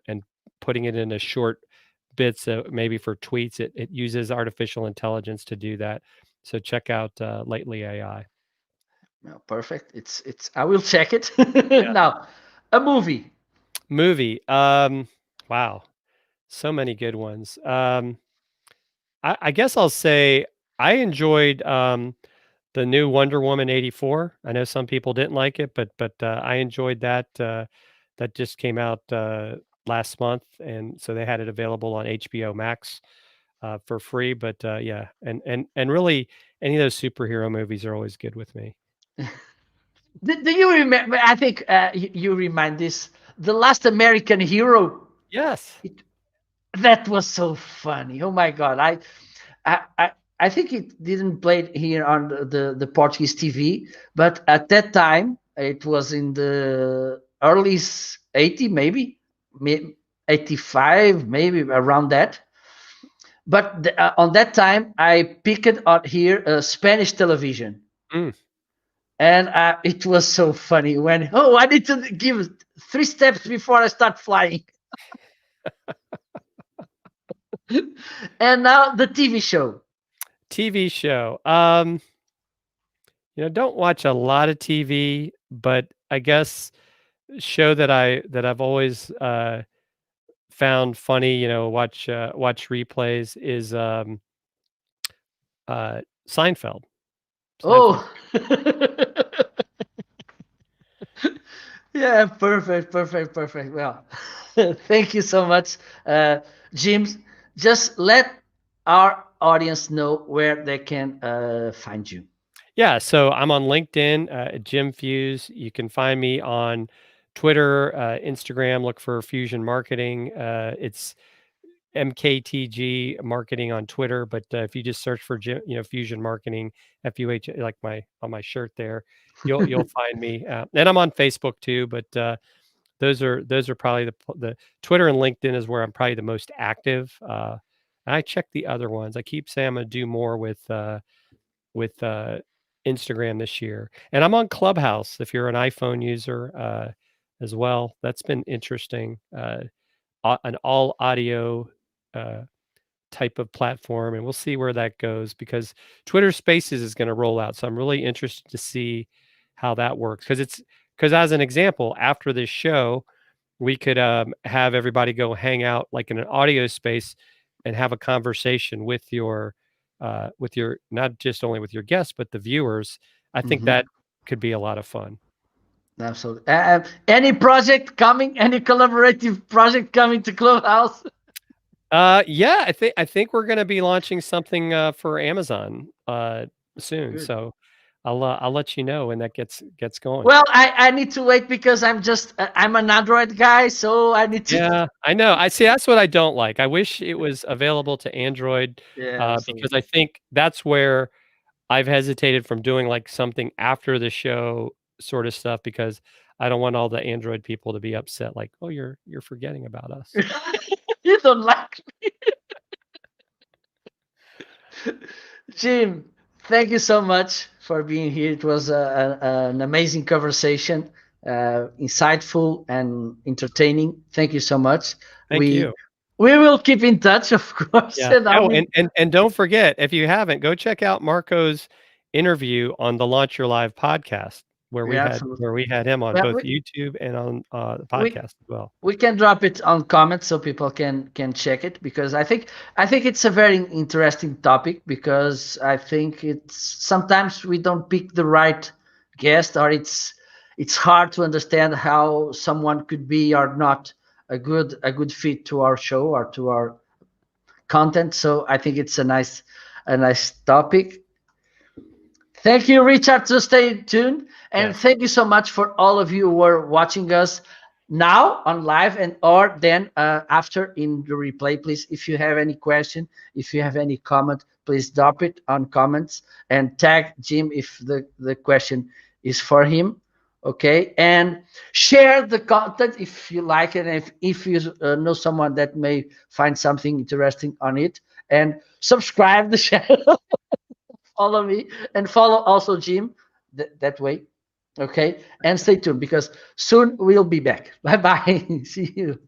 putting it into short bits, maybe for tweets. It uses artificial intelligence to do that. So check out, Lately AI. No, perfect. It's. I will check it Yeah. now. A movie. Movie, wow, so many good ones. I guess I'll say I enjoyed, the new Wonder Woman 84. I know some people didn't like it, but I enjoyed that, that just came out, last month, and so they had it available on HBO Max, for free, but, yeah, and really, any of those superhero movies are always good with me. Do you remember? I think you remind this. The Last American Hero. Yes. It, that was so funny. Oh my god! I, I, I think it didn't play it here on the Portuguese TV, but at that time it was in the early 80, maybe 85, maybe around that. But on that time, I picked out here Spanish television, Mm. and it was so funny when I need to give 3 steps before I start flying. And now the TV show. TV show, don't watch a lot of TV, but I guess show that I've always, found funny, watch replays is Seinfeld. Seinfeld. Oh, yeah, perfect, perfect, perfect. Well, thank you so much, uh, Jim. Just let our audience know where they can find you. Yeah, so I'm on LinkedIn, Jim Fuse. You can find me on Twitter, Instagram. Look for Fusion Marketing. It's MKTG Marketing on Twitter, but if you just search for Fusion Marketing, FUH, like my on my shirt there, you'll find me. And I'm on Facebook too, but those are probably the Twitter and LinkedIn is where I'm probably the most active. And I check the other ones. I keep saying I'm gonna do more with Instagram this year, and I'm on Clubhouse if you're an iPhone user as well. That's been interesting. An all audio uh, type of platform, and we'll see where that goes because Twitter Spaces is going to roll out. So I'm really interested to see how that works because as an example, after this show, we could have everybody go hang out like in an audio space and have a conversation with your not just only with your guests but the viewers. I think Mhm. that could be a lot of fun. Absolutely. Any project coming? Any collaborative project coming to Clubhouse? Yeah, I think we're gonna be launching something for Amazon soon. Good. So I'll let you know when that gets going. Well, I need to wait because I'm an Android guy, so I need to. Yeah, I know. I see. That's what I don't like. I wish it was available to Android Yeah, because absolutely. I think that's where I've hesitated from doing like something after the show sort of stuff because I don't want all the Android people to be upset. Like, oh, you're forgetting about us. You don't like Jim, thank you so much for being here. It was an amazing conversation, insightful and entertaining. Thank you so much. Thank We you. we will keep in touch, of course, Yeah. and I'll Oh, be. and don't forget, if you haven't, go check out Marco's interview on the Launch Your Live podcast, Yeah, absolutely. where we had him on Well, both YouTube and on the we podcast as well. we can drop it on comments so people can check it because I think it's a very interesting topic because I think it's sometimes we don't pick the right guest or it's hard to understand how someone could be or not a good fit to our show or to our content. So I think it's a nice topic. Thank you, Richard, to stay tuned. And Yes. thank you so much for all of you who are watching us now on live and or then after in the replay. Please, if you have any question, if you have any comment, please drop it on comments and tag Jim if the question is for him. Okay. And share the content if you like it. And if you know someone that may find something interesting on it. And subscribe the channel, follow me and follow also Jim that way. Okay. And stay tuned because soon we'll be back. Bye bye. See you.